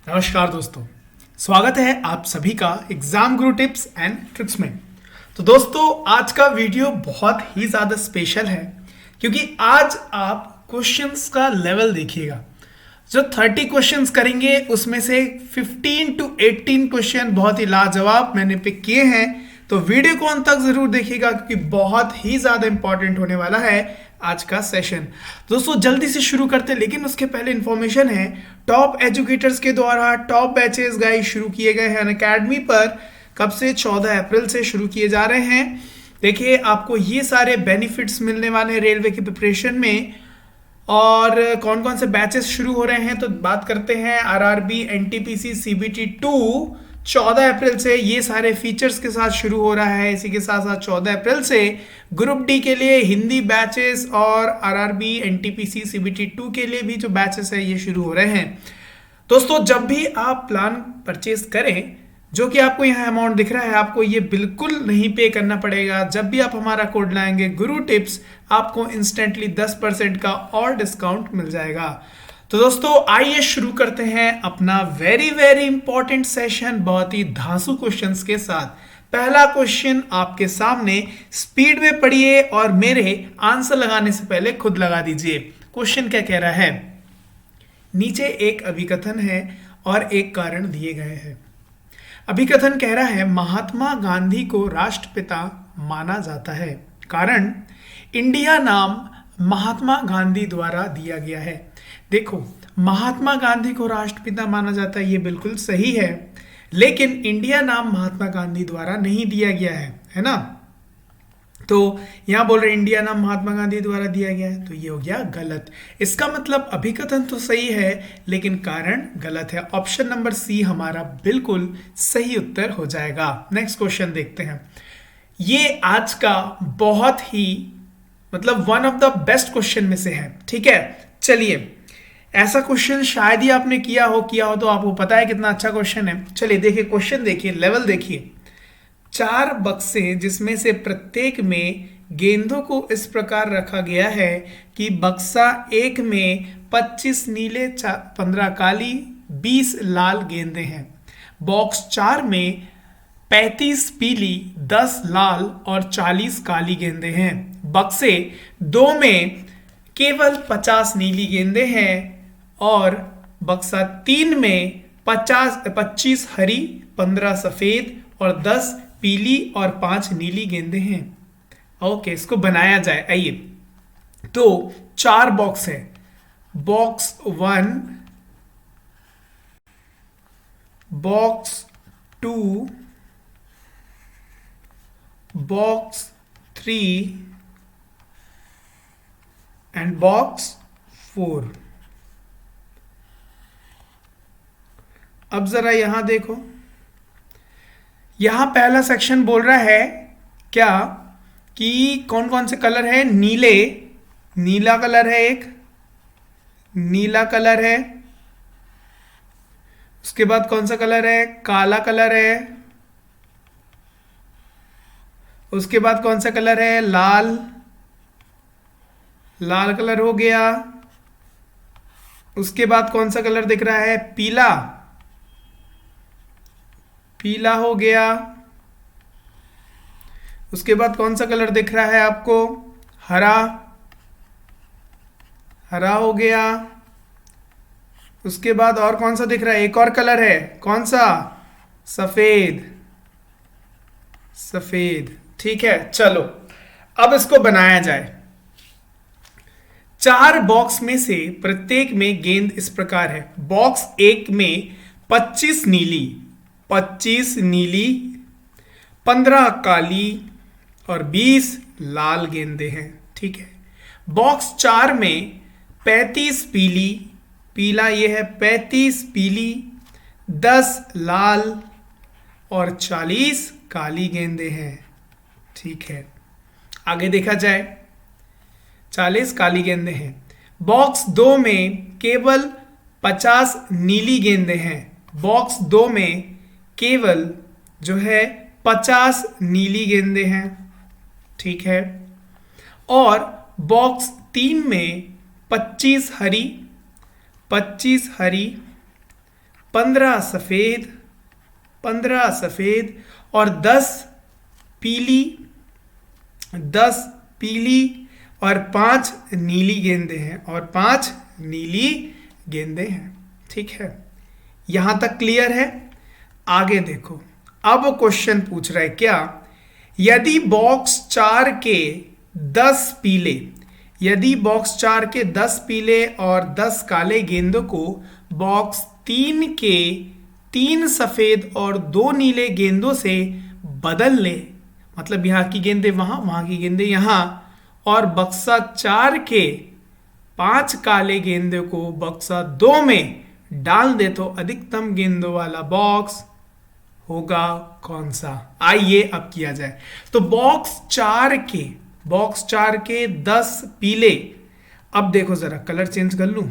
नमस्कार दोस्तों, स्वागत है आप सभी का exam Guru tips and tricks में। तो दोस्तों, आज का वीडियो बहुत ही ज़्यादा स्पेशल है क्योंकि आज आप क्वेश्चंस का लेवल देखिएगा। जो 30 क्वेश्चंस करेंगे उसमें से 15 to 18 क्वेश्चन बहुत ही लाजवाब मैंने पिक किए हैं। तो वीडियो को अंत तक जरूर देखिएगा क्योंकि बहुत ही ज़्यादा इंपॉर्टेंट होने वाला है आज का सेशन। दोस्तों जल्दी से शुरू करते हैं, लेकिन उसके पहले इंफॉर्मेशन है, टॉप एजुकेटर्स के द्वारा टॉप बैचेस गाइस शुरू किए गए हैं अनअकैडमी पर। कब से? 14 अप्रैल से शुरू किए जा रहे हैं। देखिए, आपको ये सारे बेनिफिट्स मिलने वाले हैं रेलवे की प्रिपरेशन में। और कौन कौन से बैचेस शुरू हो रहे हैं तो बात करते हैं। आरआरबी, एनटीपीसी, सीबीटी 2 14 अप्रैल से ये सारे फीचर्स के साथ शुरू हो रहा है। इसी के साथ साथ 14 अप्रैल से ग्रुप डी के लिए हिंदी बैचेस और आरआरबी, एनटीपीसी, सीबीटी 2 के लिए भी जो बैचेस है ये शुरू हो रहे हैं। दोस्तों, जब भी आप प्लान परचेज करें, जो कि आपको यहाँ अमाउंट दिख रहा है, आपको ये बिल्कुल नहीं पे करना पड़ेगा। जब भी आप हमारा कोड लाएंगे गुरु टिप्स, आपको इंस्टेंटली 10% का और डिस्काउंट मिल जाएगा। तो दोस्तों आइए शुरू करते हैं अपना वेरी वेरी इंपॉर्टेंट सेशन बहुत ही धांसू क्वेश्चंस के साथ। पहला क्वेश्चन आपके सामने, स्पीड में पढ़िए और मेरे आंसर लगाने से पहले खुद लगा दीजिए। क्वेश्चन क्या कह रहा है? नीचे एक अभिकथन है और एक कारण दिए गए हैं। अभिकथन कह रहा है, महात्मा गांधी को राष्ट्रपिता माना जाता है। कारण, इंडिया नाम महात्मा गांधी द्वारा दिया गया है। देखो, महात्मा गांधी को राष्ट्रपिता माना जाता है, ये बिल्कुल सही है, लेकिन इंडिया नाम महात्मा गांधी द्वारा नहीं दिया गया है ना। तो यहां बोल रहे इंडिया नाम महात्मा गांधी द्वारा दिया गया है, तो ये हो गया गलत। इसका मतलब अभिकथन तो सही है लेकिन कारण गलत है। ऑप्शन नंबर सी हमारा बिल्कुल सही उत्तर हो जाएगा। नेक्स्ट क्वेश्चन देखते हैं। ये आज का बहुत ही मतलब one of the best question में से है। ठीक है, चलिए, ऐसा क्वेश्चन शायद ही आपने किया हो तो आपको पता है कितना अच्छा क्वेश्चन है। चलिए देखिए, क्वेश्चन देखिए, लेवल देखिए। 4 बक्से जिसमें से प्रत्येक में गेंदों को इस प्रकार रखा गया है कि बक्सा 1 में 25 नीले, 15 काली, 20 लाल गेंदें हैं। बॉक्स 4 में 35 पीली, 10 लाल और 40 काली गेंदें हैं। बक्से 2 में केवल 50 नीली गेंदें हैं और बक्सा 3 में 25 हरी, 15 सफेद और 10 पीली और 5 नीली गेंदें हैं। ओके, इसको बनाया जाए। आइए, तो 4 बॉक्स है। Box 1, box 2, box 3 and box 4। अब जरा यहां देखो, यहां पहला सेक्शन बोल रहा है क्या कि कौन कौन से कलर है? नीले, नीला कलर है, एक नीला कलर है। उसके बाद कौन सा कलर है? काला कलर है। उसके बाद कौन सा कलर है? लाल, लाल कलर हो गया। उसके बाद कौन सा कलर दिख रहा है? पीला, पीला हो गया। उसके बाद कौन सा कलर दिख रहा है आपको? हरा, हरा हो गया। उसके बाद और कौन सा दिख रहा है? एक और कलर है, कौन सा? सफेद, सफेद। ठीक है, चलो अब इसको बनाया जाए। 4 बॉक्स में से प्रत्येक में गेंद इस प्रकार है। बॉक्स 1 में 25 नीली, 15 काली और 20 लाल गेंदें हैं। ठीक है। बॉक्स 4 में 35 पीली, पीला ये है, 35 पीली, 10 लाल और 40 काली गेंदें हैं। ठीक है, आगे देखा जाए, 40 काली गेंदें हैं। बॉक्स 2 में केवल 50 नीली गेंदें हैं। बॉक्स 2 में केवल जो है 50 नीली गेंदें हैं। ठीक है। और बॉक्स 3 में 25 हरी, 15 सफेद, 15 सफेद और 10 पीली, 10 पीली और 5 नीली गेंदें हैं, और 5 नीली गेंदें हैं। ठीक है, यहां तक क्लियर है। आगे देखो, अब क्वेश्चन पूछ रहा है क्या, यदि बॉक्स 4 के 10 पीले, यदि बॉक्स 4 के 10 पीले और 10 काले गेंदों को बॉक्स 3 के 3 सफेद और 2 नीले गेंदों से बदल ले, मतलब यहां की गेंदें वहां की गेंदें यहां, और बक्सा 4 के 5 काले गेंदों को बक्सा 2 में डाल दे तो अधिकतम गेंदों वाला बॉक्स होगा कौन सा। आइए अब किया जाए। तो बॉक्स 4 के 10 पीले, अब देखो जरा कलर चेंज कर लूं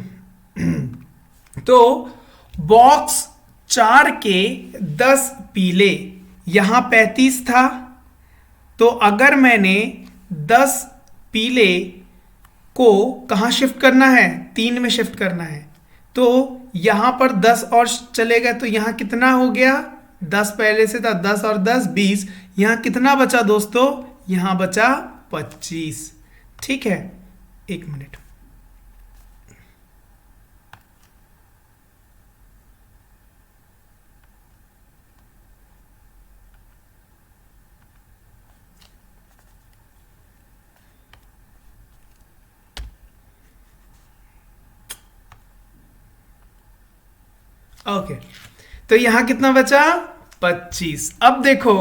तो बॉक्स 4 के 10 पीले, यहां 35 था, तो अगर मैंने 10 पीले को कहां शिफ्ट करना है, 3 में शिफ्ट करना है, तो यहां पर 10 और चले गए, तो यहां कितना हो गया, 10 पहले से था, 10 और 10 20, यहां कितना बचा दोस्तों, यहां बचा 25। ठीक है, एक मिनट, ओके, तो यहां कितना बचा, 25। अब देखो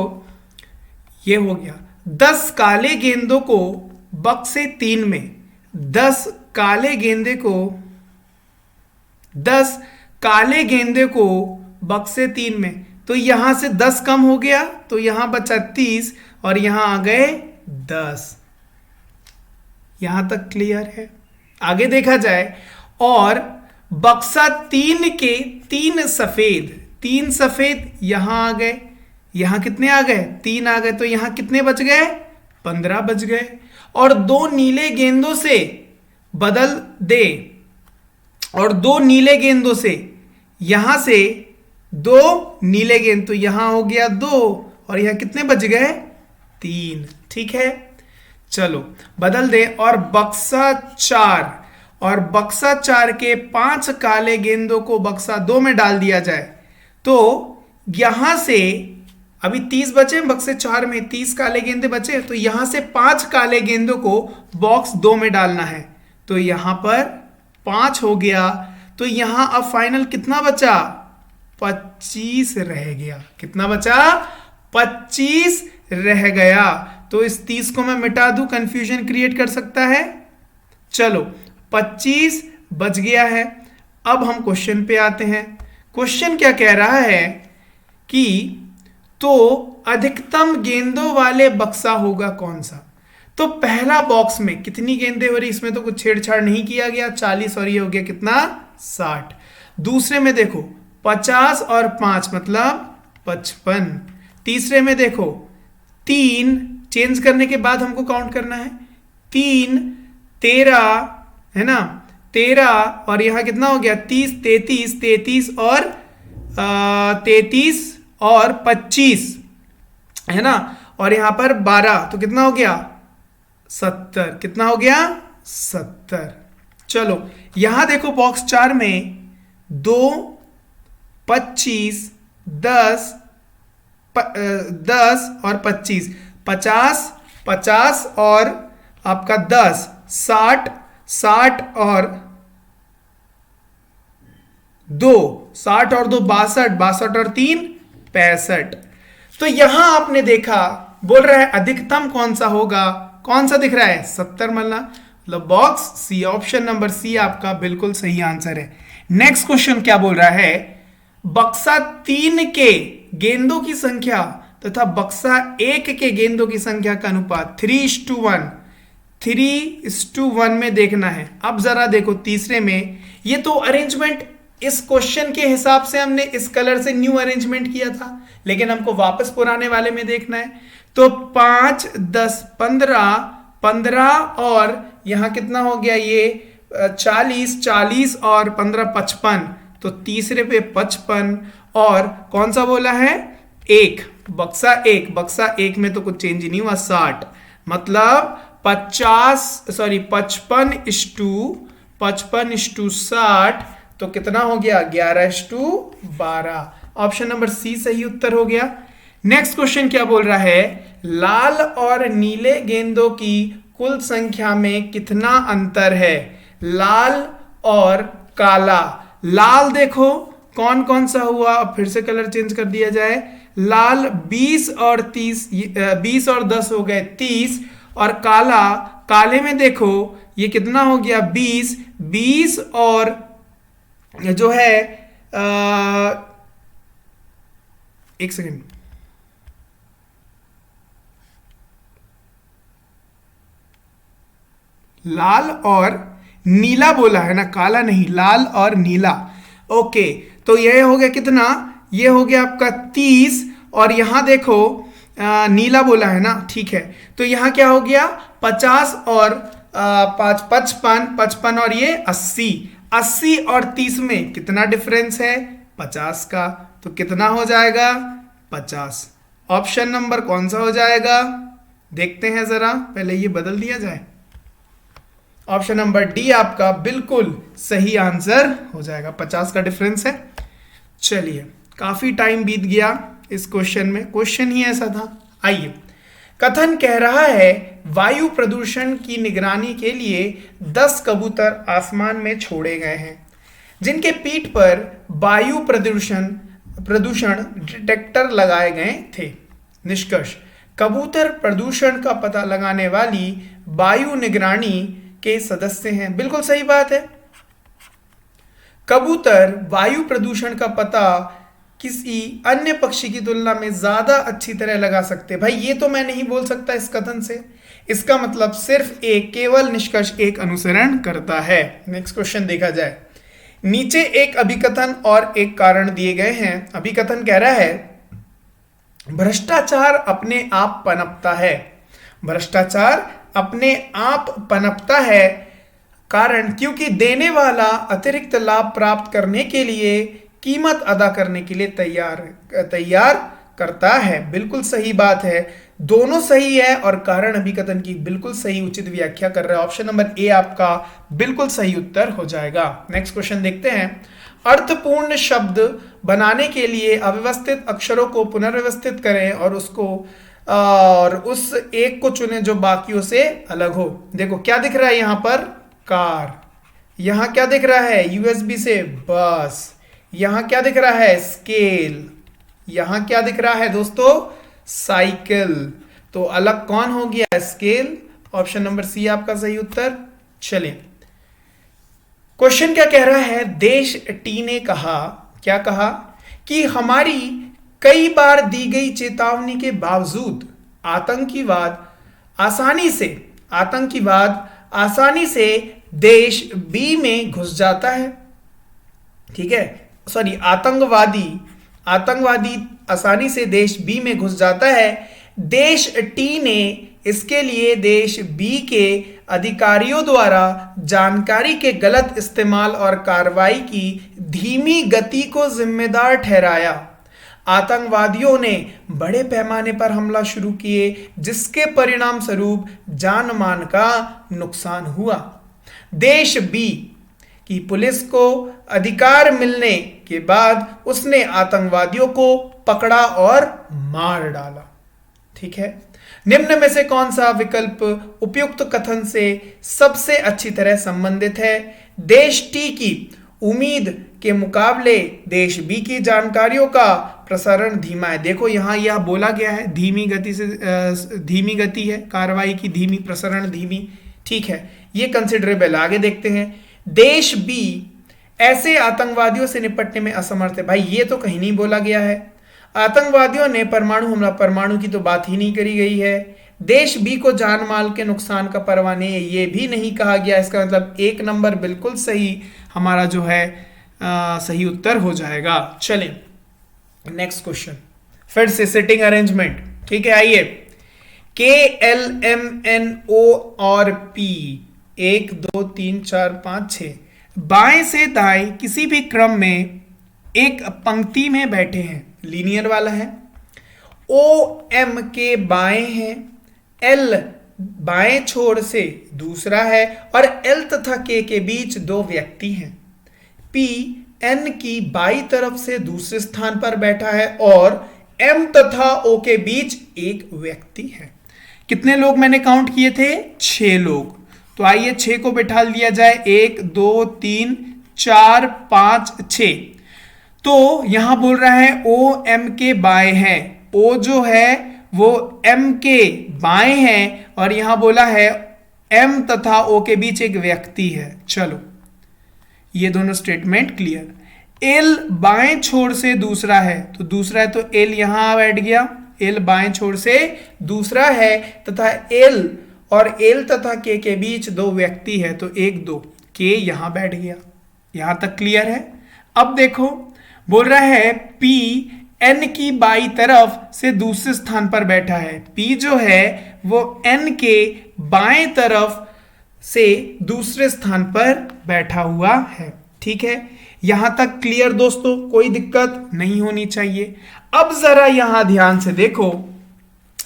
ये हो गया, 10 काले गेंदों को बक्से 3 में, 10 काले गेंदे को, 10 काले गेंदे को बक्से 3 में, तो यहां से 10 कम हो गया, तो यहां बचा 30 और यहां आ गए 10। यहां तक क्लियर है। आगे देखा जाए, और बक्सा 3 के 3 सफेद, 3 सफेद यहां आ गए, यहां कितने आ गए, 3 आ गए, तो यहां कितने बच गए, 15 बच गए, और 2 नीले गेंदों से बदल दे, और 2 नीले गेंदों से, यहां से 2 नीले गेंद, तो यहां हो गया 2 और यहां कितने बच गए, 3। ठीक है, चलो बदल दे, और बक्सा 4, और बक्सा 4 के 5 काले गेंदों को बक्सा 2 में डाल दिया जाए, तो यहां से अभी 30 बचे बक्से 4 में, 30 काले गेंदे बचे, तो यहां से 5 काले गेंदों को बॉक्स 2 में डालना है, तो यहां पर 5 हो गया, तो यहां अब फाइनल कितना बचा, 25 रह गया। कितना बचा, 25 रह गया। तो इस 30 को मैं मिटा दूं, कंफ्यूजन क्रिएट कर सकता है। चलो 25 बच गया है। अब हम क्वेश्चन पे आते हैं। क्वेश्चन क्या कह रहा है कि तो अधिकतम गेंदों वाले बक्सा होगा कौन सा। तो पहला बॉक्स में कितनी गेंदें हो रही, इसमें तो कुछ छेड़छाड़ नहीं किया गया, 40 और ये हो गया कितना, 60। दूसरे में देखो 50 और 5 मतलब 55। तीसरे में देखो 3 चेंज करने के बाद हमको काउंट करना है, 3 13 है ना, 13 और यहां कितना हो गया 30, 33 और 33 और 25 है ना, और यहां पर 12, तो कितना हो गया 70। कितना हो गया 70। चलो यहां देखो बॉक्स 4 में 2 25 10 10 और 25, 50 और आपका 10 60 और 2 60 और 2 62 और 3 65। तो यहां आपने देखा बोल रहा है अधिकतम कौन सा होगा, कौन सा दिख रहा है 70 मलना, मतलब बॉक्स सी, ऑप्शन नंबर सी आपका बिल्कुल सही आंसर है। नेक्स्ट क्वेश्चन क्या बोल रहा है, बक्सा 3 के गेंदों की संख्या तथा बक्सा 1 के गेंदों की संख्या का अनुपात 3:1 में देखना है। अब जरा देखो तीसरे में, ये तो अरेंजमेंट इस क्वेश्चन के हिसाब से हमने इस कलर से न्यू अरेंजमेंट किया था, लेकिन हमको वापस पुराने वाले में देखना है। तो 5 10 15 और यहां कितना हो गया ये 40 और 15 55, तो तीसरे पे 55 और कौन सा बोला है, एक बक्सा, एक बक्सा एक में तो कुछ चेंज नहीं हुआ, 60 मतलब 55:60 तो कितना हो गया 11:12। ऑप्शन नंबर सी सही उत्तर हो गया। नेक्स्ट क्वेश्चन क्या बोल रहा है, लाल और नीले गेंदों की कुल संख्या में कितना अंतर है। लाल और काला, लाल देखो कौन कौन सा हुआ, अब फिर से कलर चेंज कर दिया जाए, लाल 20 और 30, 20 और 10 हो गए 30, और काला, काले में देखो ये कितना हो गया 20, 20 और जो है एक सेकेंड, लाल और नीला बोला है ना, काला नहीं, लाल और नीला। ओके, तो यह हो गया कितना, ये हो गया आपका 30, और यहां देखो नीला बोला है ना, ठीक है, तो यहां क्या हो गया 50 और 55 और ये 80, 80 और 30 में कितना डिफरेंस है 50 का, तो कितना हो जाएगा 50। ऑप्शन नंबर कौन सा हो जाएगा, देखते हैं जरा, पहले ये बदल दिया जाए। ऑप्शन नंबर डी आपका बिल्कुल सही आंसर हो जाएगा, 50 का डिफरेंस है। चलिए, काफी टाइम बीत गया इस क्वेश्चन में, क्वेश्चन ही ऐसा था। आइए, कथन कह रहा है वायु प्रदूषण की निगरानी के लिए 10 कबूतर आसमान में छोड़े गए हैं, जिनके पीठ पर वायु प्रदूषण डिटेक्टर लगाए गए थे। निष्कर्ष, कबूतर प्रदूषण का पता लगाने वाली वायु निगरानी के सदस्य हैं। बिल्कुल सही बात है, कबूतर वायु प्रदूषण का पता किसी अन्य पक्षी की तुलना में ज्यादा अच्छी तरह लगा सकते हैं। भाई ये तो मैं नहीं बोल सकता इस कथन से, इसका मतलब सिर्फ एक, केवल निष्कर्ष एक अनुसरण करता है। नेक्स्ट क्वेश्चन देखा जाए, नीचे एक अभिकथन और एक कारण दिए गए हैं। अभिकथन कह रहा है भ्रष्टाचार अपने आप पनपता है, भ्रष्टाचार अपने आप पनपता है, कारण क्योंकि देने वाला अतिरिक्त लाभ प्राप्त करने के लिए कीमत अदा करने के लिए तैयार करता है। बिल्कुल सही बात है, दोनों सही है, और कारण अभिकथन की बिल्कुल सही उचित व्याख्या कर रहा है। ऑप्शन नंबर ए आपका बिल्कुल सही उत्तर हो जाएगा। नेक्स्ट क्वेश्चन देखते हैं, अर्थपूर्ण शब्द बनाने के लिए अव्यवस्थित अक्षरों को पुनर्व्यवस्थित करें और उस एक को चुनें जो बाकियों से अलग हो। देखो क्या दिख रहा है यहां पर, कार, यहां क्या दिख रहा है यूएसबी से बस, यहां क्या दिख रहा है स्केल, यहां क्या दिख रहा है दोस्तों साइकिल, तो अलग कौन हो गया स्केल। ऑप्शन नंबर सी आपका सही उत्तर। चलिए, क्वेश्चन क्या कह रहा है, देश टी ने कहा, क्या कहा कि हमारी कई बार दी गई चेतावनी के बावजूद आतंकवाद आसानी से देश बी में घुस जाता है। ठीक है, सॉरी, आतंकवादी आसानी से देश बी में घुस जाता है। देश टी ने इसके लिए देश बी के अधिकारियों द्वारा जानकारी के गलत इस्तेमाल और कार्रवाई की धीमी गति को जिम्मेदार ठहराया। आतंकवादियों ने बड़े पैमाने पर हमला शुरू किए, जिसके परिणाम स्वरूप जान मान का नुकसान हुआ। देश बी की पुलिस को अधिकार मिलने के बाद उसने आतंकवादियों को पकड़ा और मार डाला। ठीक है, निम्न में से कौन सा विकल्प उपयुक्त कथन से सबसे अच्छी तरह संबंधित है। देश टी की उम्मीद के मुकाबले देश बी की जानकारियों का प्रसारण धीमा है। देखो यहां यह बोला गया है धीमी गति है, कार्रवाई की धीमी, प्रसारण धीमी। ठीक है, ये कंसिडरेबल। आगे देखते हैं, देश बी ऐसे आतंकवादियों से निपटने में असमर्थ है। भाई ये तो कहीं नहीं बोला गया है। आतंकवादियों ने परमाणु हमला, परमाणु की तो बात ही नहीं करी गई है। देश बी को जान माल के नुकसान का परवाह नहीं है, ये भी नहीं कहा गया। इसका मतलब एक नंबर बिल्कुल सही हमारा जो है सही उत्तर हो जाएगा। चलें नेक्स्ट क्वेश्चन, फिर से सिटिंग अरेंजमेंट। ठीक है, आइए, के एल एम एन ओ और पी 1 2 3 4 5 6 बाएं से दाएं किसी भी क्रम में एक पंक्ति में बैठे हैं, लीनियर वाला है। ओ एम के बाएं हैं, एल बाएं छोर से दूसरा है और एल तथा के बीच दो व्यक्ति हैं। पी एन की बाई तरफ से दूसरे स्थान पर बैठा है और एम तथा ओ के बीच एक व्यक्ति है। कितने लोग मैंने काउंट किए थे? 6 लोग। तो आइए 6 को बैठा दिया जाए, 1 2 3 4 5 6। तो यहां बोल रहा है ओ एम के बाएं है, ओ जो है वो एम के बाएं है और यहां बोला है एम तथा ओ के बीच एक व्यक्ति है। चलो ये दोनों स्टेटमेंट क्लियर। एल बाएं छोर से दूसरा है, तो दूसरा है तो एल यहां बैठ गया, एल बाएं छोर से दूसरा है तथा एल और एल तथा के बीच दो व्यक्ति है, तो 1 2 के यहां बैठ गया। यहां तक क्लियर है। अब देखो बोल रहा है पी एन की बाई तरफ से दूसरे स्थान पर बैठा है। पी जो है वो एन के बाएं तरफ से दूसरे स्थान पर बैठा हुआ है। ठीक है, यहां तक क्लियर दोस्तों, कोई दिक्कत नहीं होनी चाहिए। अब जरा यहां ध्यान से देखो,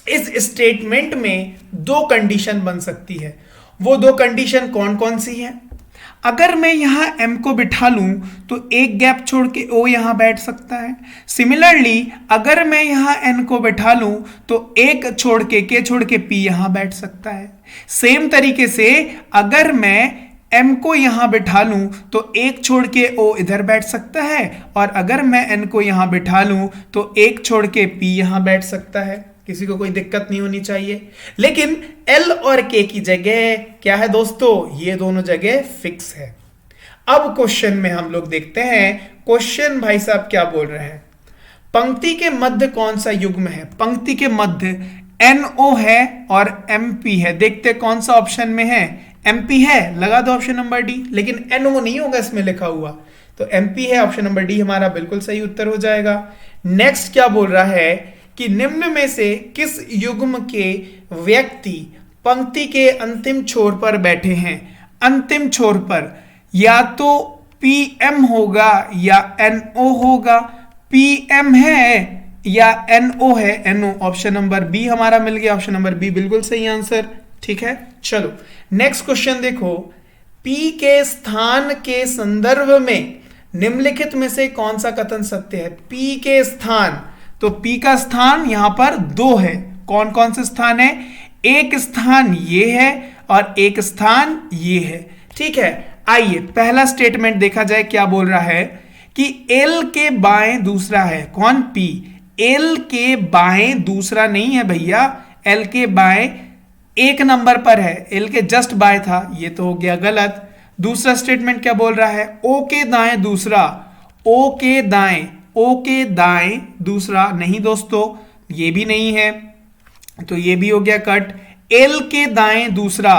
इस स्टेटमेंट में 2 कंडीशन बन सकती है। वो 2 कंडीशन कौन कौन सी है? अगर मैं यहां m को बिठा लूं तो एक गैप छोड़ के o यहां बैठ सकता है। सिमिलरली अगर मैं यहां n को बिठा लूं तो एक छोड़ के k छोड़ के p यहां बैठ सकता है। सेम तरीके से अगर मैं m को यहां बिठा लूं तो एक छोड़ के o इधर बैठ सकता है और अगर मैं n को यहां बिठा लूं तो एक छोड़ के p यहां बैठ सकता है। किसी को कोई दिक्कत नहीं होनी चाहिए। लेकिन L और K की जगह क्या है दोस्तों? ये दोनों जगह फिक्स है। अब क्वेश्चन में हम लोग देखते हैं, क्वेश्चन भाई साहब क्या बोल रहे हैं। पंक्ति के मध्य कौन सा युग्म है? पंक्ति के मध्य NO है और MP है। देखते कौन सा ऑप्शन में है। MP है, लगा दो ऑप्शन नंबर डी। लेकिन NO नहीं होगा इसमें लिखा हुआ, तो MP है। ऑप्शन नंबर डी हमारा बिल्कुल सही उत्तर हो जाएगा। नेक्स्ट क्या बोल रहा है कि निम्न में से किस युग्म के व्यक्ति पंक्ति के अंतिम छोर पर बैठे हैं? अंतिम छोर पर या तो PM होगा या NO होगा। PM है या NO है? NO। ऑप्शन नंबर बी हमारा मिल गया। ऑप्शन नंबर बी बिल्कुल सही आंसर। ठीक है, चलो नेक्स्ट क्वेश्चन देखो। P के स्थान के संदर्भ में निम्नलिखित में से कौन सा कथन सत्य है? P के स्थान, तो P का स्थान यहां पर 2 है। कौन कौन से स्थान है? एक स्थान ये है और एक स्थान ये है। ठीक है, आइए पहला स्टेटमेंट देखा जाए। क्या बोल रहा है कि L के बाएं दूसरा है। कौन? P। L के बाएं दूसरा नहीं है भैया, L के बाएं 1 नंबर पर है, L के जस्ट बाएं था। ये तो हो गया गलत। दूसरा स्टेटमेंट क्या बोल रहा है? O के दाएं दूसरा। O के दाएं, O के दाएं दूसरा नहीं दोस्तों, ये भी नहीं है, तो ये भी हो गया कट। L के दाएं दूसरा,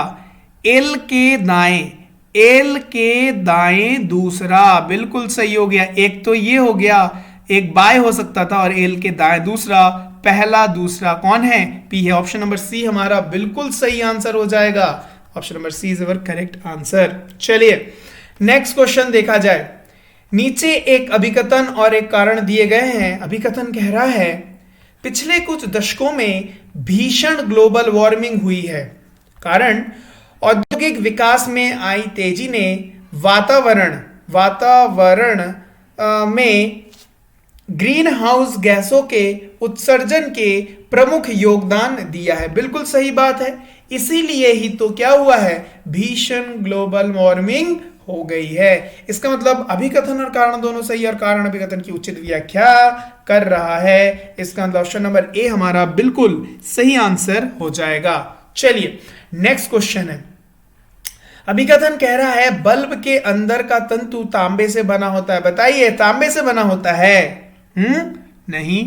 L के दाएं, L के दाएं दूसरा बिल्कुल सही हो गया। एक तो ये हो गया, एक बाय हो सकता था, और L के दाएं दूसरा, पहला दूसरा कौन है? P है। ऑप्शन नंबर सी हमारा बिल्कुल सही आंसर हो जाएगा। Option number C is our correct answer. चलिए नेक्स्ट क्वेश्चन देखा जाए। नीचे एक अभिकथन और एक कारण दिए गए हैं। अभिकथन कह रहा है पिछले कुछ दशकों में भीषण ग्लोबल वार्मिंग हुई है। कारण औद्योगिक विकास में आई तेजी ने वातावरण में ग्रीन हाउस गैसों के उत्सर्जन के प्रमुख योगदान दिया है। बिल्कुल सही बात है, इसीलिए ही तो क्या हुआ है? भीषण ग्लोबल वार्मिंग हो गई है। इसका मतलब अभिकथन और कारण दोनों सही, और कारण अभिकथन की उचित व्याख्या कर रहा है। इसका मतलब ऑप्शन नंबर ए हमारा बिल्कुल सही आंसर हो जाएगा। चलिए नेक्स्ट क्वेश्चन है। अभिकथन कह रहा है बल्ब के अंदर का तंतु तांबे से बना होता है। बताइए, तांबे से बना होता है? नहीं।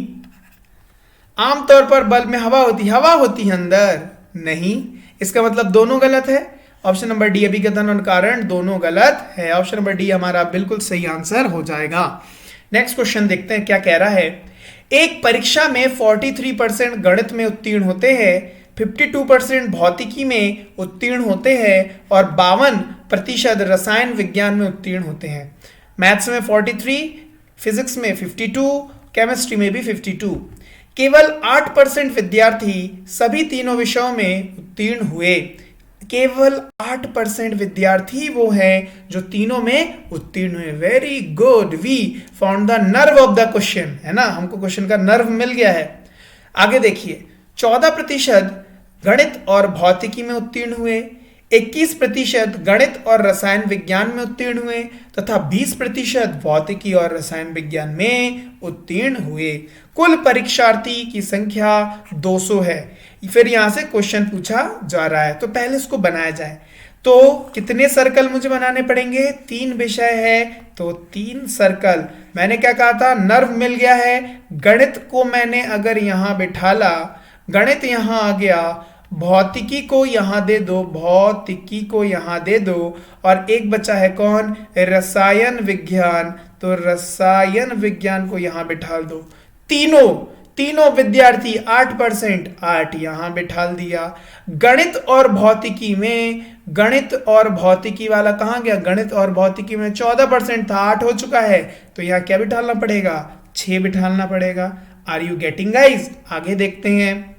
आमतौर पर बल्ब में हवा होती है अंदर? नहीं। इसका मतलब दोनों गलत है। ऑप्शन नंबर डी अभिकथन और कारण दोनों गलत है। ऑप्शन नंबर डी हमारा बिल्कुल सही आंसर हो जाएगा। नेक्स्ट क्वेश्चन देखते हैं क्या कह रहा है। एक परीक्षा में 43% गणित में उत्तीर्ण होते हैं, 52% भौतिकी में उत्तीर्ण होते हैं और 52 प्रतिशत रसायन विज्ञान में उत्तीर्ण होते हैं। मैथ्स में 43, फिजिक्स में 52, केमिस्ट्री में भी 52। केवल 8% विद्यार्थी सभी तीनों विषयों में उत्तीर्ण हुए। केवल 8% विद्यार्थी वो हैं जो तीनों में उत्तीर्ण हुए। Very good, we found the nerve of the question, है ना, हमको क्वेश्चन का नर्व मिल गया है। आगे देखिए, 14% गणित और भौतिकी में उत्तीर्ण हुए, 21% गणित और रसायन विज्ञान में उत्तीर्ण हुए तथा 20% भौतिकी और रसायन विज्ञान में उत्तीर्ण हुए। कुल परीक्षार्थी की संख्या 200 है। फिर यहां से क्वेश्चन पूछा जा रहा है, तो पहले इसको बनाया जाए। तो कितने सर्कल मुझे बनाने पड़ेंगे? 3 विषय है तो 3 सर्कल। मैंने क्या कहा था? नर्व मिल गया है। गणित को मैंने अगर यहां बिठाला, गणित यहां आ गया, भौतिकी को यहां दे दो, भौतिकी को यहां दे दो, और एक बचा है कौन? रसायन विज्ञान। तो रसायन विज्ञान को यहां बिठा दो। तीनों विद्यार्थी 8%, 8 यहां बिठाल दिया। गणित और भौतिकी में, गणित और भौतिकी वाला कहां गया? गणित और भौतिकी में 14% था, 8 हो चुका है, तो यहां क्या बिठालना पड़ेगा? 6 बिठालना पड़ेगा। Are you getting guys? आगे देखते हैं।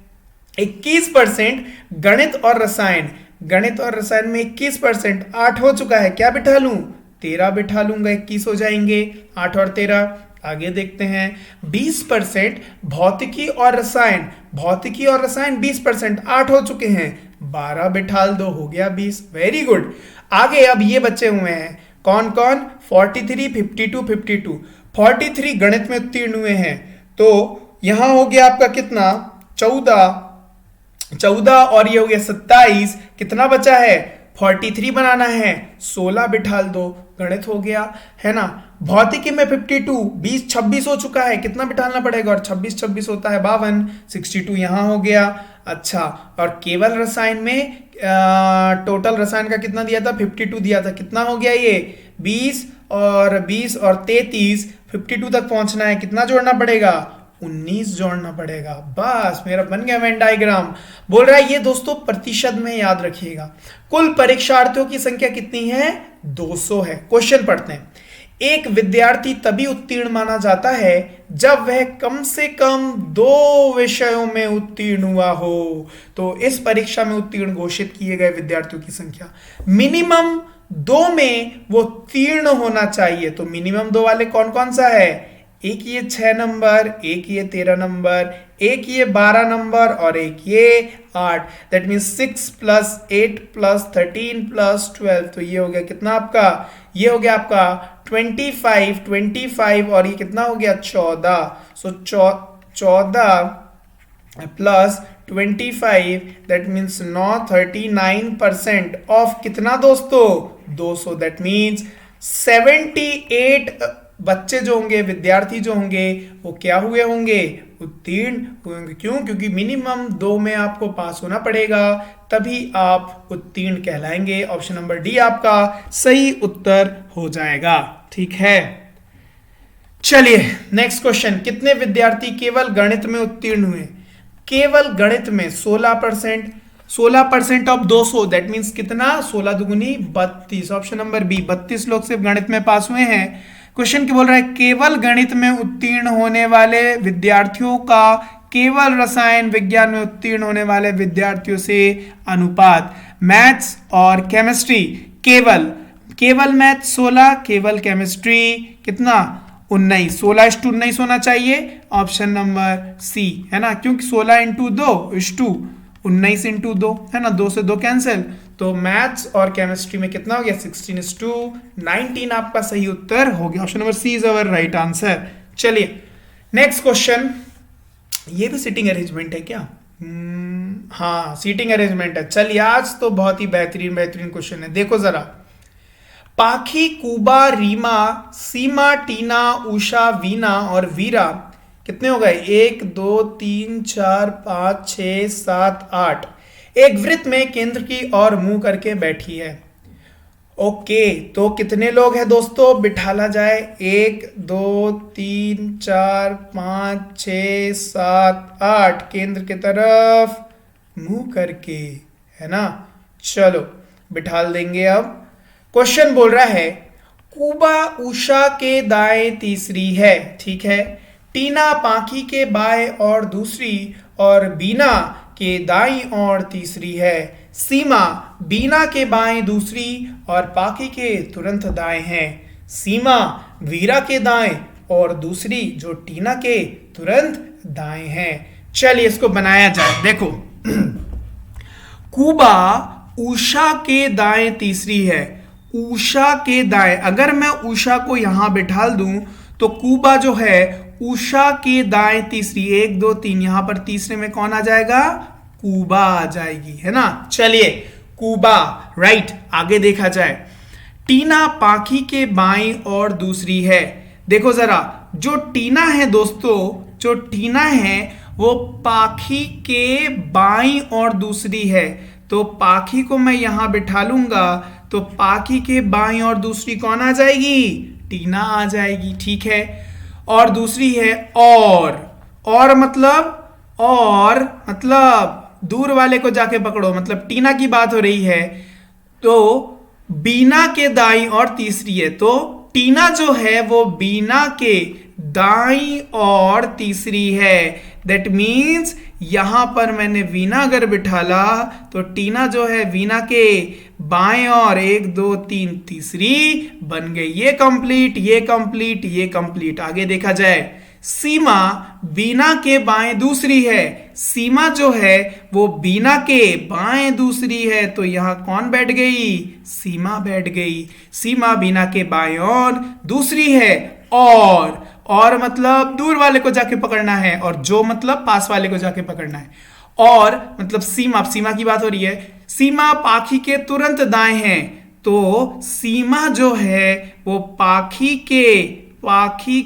21% गणित और रसायन, गणित और रसायन में 21%, 8 हो चुका है, क्या बिठा लूं? 13 बिठा लूंगा, 21 हो जाएंगे, 8 और 13। आगे देखते हैं। 20% भौतिकी और रसायन, भौतिकी और रसायन 20%, 8 हो चुके हैं, 12 बिठाल दो, हो गया 20। Very good. आगे अब ये बचे हुए हैं कौन कौन? 43, 52, 52। 43 गणित में उत्तीर्ण हुए हैं, तो यहां हो गया आपका कितना? 14 और ये हो गया 27। कितना बचा है? 43 बनाना है, 16 बिठाल दो, गणित हो गया, है ना। भौतिकी में 52, 20 26 हो चुका है, कितना बिठालना पड़ेगा? और 26 26 होता है 52, 62 यहां हो गया। अच्छा, और केवल रसायन में टोटल रसायन का कितना दिया था? 52 दिया था, कितना हो गया ये? 20 और 33, 52 तक पहुंचना है, कितना जोड़ना पड़ेगा? 19 जोड़ना पड़ेगा। बस मेरा बन गया वेन डायग्राम। बोल रहा है ये दोस्तों प्रतिशत में याद रखिएगा। कुल परीक्षार्थियों की संख्या कितनी है? 200 है। क्वेश्चन पढ़ते हैं। एक विद्यार्थी तभी उत्तीर्ण माना जाता है जब वह कम से कम 2 विषयों में उत्तीर्ण हुआ हो। तो इस परीक्षा में उत्तीर्ण घोषित किए गए विद्यार्थियों की संख्या मिनिमम 2 में वो उत्तीर्ण होना चाहिए। तो मिनिमम 2 वाले कौन कौन सा है? एक ये 6 नंबर, एक ये 13 नंबर, एक ये 12 नंबर और एक ये 8। That means 6 + 8 + 13 + 12। तो ये हो गया कितना आपका? ये हो गया आपका 25 और ये कितना हो गया? 14। सो 14 + 25 दैट मीन्स 39% ऑफ कितना दोस्तों? 200। दैट मीन्स 78 बच्चे जो होंगे, विद्यार्थी जो होंगे, वो क्या हुए होंगे? उत्तीर्ण होंगे। क्यों? क्योंकि मिनिमम 2 में आपको पास होना पड़ेगा, तभी आप उत्तीर्ण कहलाएंगे। ऑप्शन नंबर डी आपका सही उत्तर हो जाएगा। ठीक है, चलिए नेक्स्ट क्वेश्चन। कितने विद्यार्थी केवल गणित में उत्तीर्ण हुए? केवल गणित में 16%। 16% ऑफ 200 दैट मीन्स कितना? 16 दुगुनी 32। ऑप्शन नंबर बी, 32 लोग सिर्फ गणित में पास हुए हैं। क्वेश्चन क्या बोल रहा है? केवल गणित में उत्तीर्ण होने वाले विद्यार्थियों का केवल रसायन विज्ञान में उत्तीर्ण होने वाले विद्यार्थियों से अनुपात। मैथ्स और केमिस्ट्री केवल मैथ 16, केवल केमिस्ट्री कितना? 19। 16:19 होना चाहिए। ऑप्शन नंबर सी, है ना, क्योंकि 16 × 2 = 2, 19 × 2, है ना, 2 से 2 कैंसिल। तो मैथ्स और केमिस्ट्री में कितना हो गया? 16:19 आपका सही उत्तर हो गया। Option number C is our right answer. चलिए नेक्स्ट क्वेश्चन। ये भी सीटिंग अरेंजमेंट है क्या? हाँ, सीटिंग अरेंजमेंट है। चलिए आज तो बहुत ही बेहतरीन क्वेश्चन है। देखो जरा, पाखी, कुबा, रीमा, सीमा, टीना, उषा, वीना और वीरा कितने हो गए? 1 2 3 4 5 6 7 8 एक वृत्त में केंद्र की ओर मुंह करके बैठी है। ओके, तो कितने लोग हैं दोस्तों? बिठाला जाए। 1 2 3 4 5 6 7 8 केंद्र की तरफ मुंह करके, है ना। चलो बिठाल देंगे। अब क्वेश्चन बोल रहा है कूबा उषा के दाएं तीसरी है, ठीक है। टीना पाखी के बाएं और दूसरी और बीना के दाईं और तीसरी है। सीमा बीना के बाएं दूसरी और पाखी के तुरंत दाएं है। सीमा वीरा के दाएं और दूसरी जो टीना के तुरंत दाएं है। चलिए इसको बनाया जाए। देखो कूबा उषा के दाएं तीसरी है। उषा के दाएं, अगर मैं उषा को यहां बिठाल दूं तो कूबा जो है उषा के दाएं तीसरी, 1 2 3, यहां पर तीसरे में कौन आ जाएगा? कूबा आ जाएगी, है ना। चलिए कूबा, राइट। आगे देखा जाए, टीना पाखी के बाईं और दूसरी है। देखो जरा, जो टीना है दोस्तों, जो टीना है वो पाखी के बाईं और दूसरी है। तो पाखी को मैं यहां बिठा लूंगा तो पाखी के बाईं और दूसरी कौन आ जाएगी? टीना आ जाएगी, ठीक है। और दूसरी है और मतलब दूर वाले को जाके पकड़ो, मतलब टीना की बात हो रही है। तो बीना के दाईं और तीसरी है, तो टीना जो है वो बीना के दाईं और तीसरी है। दैट मीन्स यहां पर मैंने वीना अगर बिठाला तो टीना जो है वीना के बाएं और 1 2 3 तीसरी बन गई। ये कंप्लीट, ये कंप्लीट, ये कंप्लीट। आगे देखा जाए, सीमा बीना के बाएं दूसरी है। सीमा जो है वो बीना के बाएं दूसरी है, तो यहां कौन बैठ गई? सीमा बैठ गई। सीमा बीना के बाएं और दूसरी है। और मतलब दूर वाले को जाके पकड़ना है, और जो मतलब पास वाले को जाके पकड़ना है। और मतलब सीमा की बात हो रही है। सीमा पाखी के तुरंत दाएं है, तो सीमा जो है वो पाखी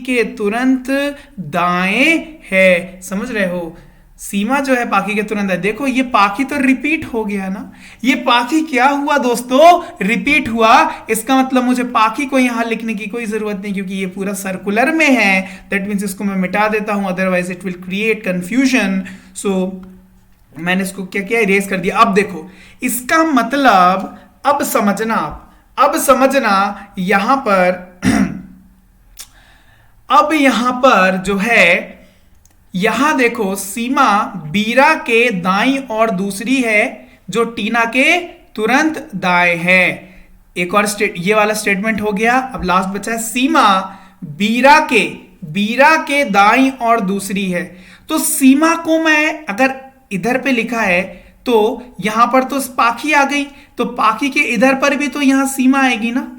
के तुरंत दाएं है। समझ रहे हो? सीमा जो है पाखी के तुरंत है। देखो ये पाखी तो रिपीट हो गया ना, ये पाखी क्या हुआ दोस्तों? रिपीट हुआ। इसका मतलब मुझे पाखी को यहां लिखने की कोई जरूरत नहीं, क्योंकि ये पूरा सर्कुलर में है। दैट मीन्स इसको मैं मिटा देता हूं, otherwise it will create confusion. So मैंने इसको क्या किया? इरेज कर दिया। अब देखो इसका मतलब, अब समझना यहां पर अब यहां पर जो है, यहां देखो सीमा बीरा के दाईं और दूसरी है, जो टीना के तुरंत दाएं है। एक और ये वाला स्टेटमेंट हो गया। अब लास्ट बचा है, सीमा बीरा के दाईं और दूसरी है। तो सीमा को मैं अगर इधर पे लिखा है तो यहां पर तो पाखी आ गई, तो पाखी के इधर पर भी तो यहां सीमा आएगी ना।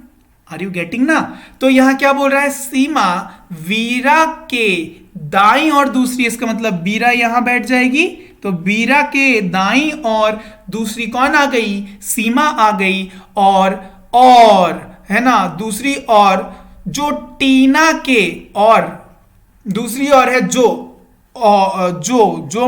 आर यू गेटिंग ना? तो यहां क्या बोल रहा है? सीमा वीरा के दाईं और दूसरी, इसका मतलब बीरा यहां बैठ जाएगी, तो बीरा के दाईं और दूसरी कौन आ गई? सीमा आ गई। और है ना, दूसरी और जो टीना के, और दूसरी और है जो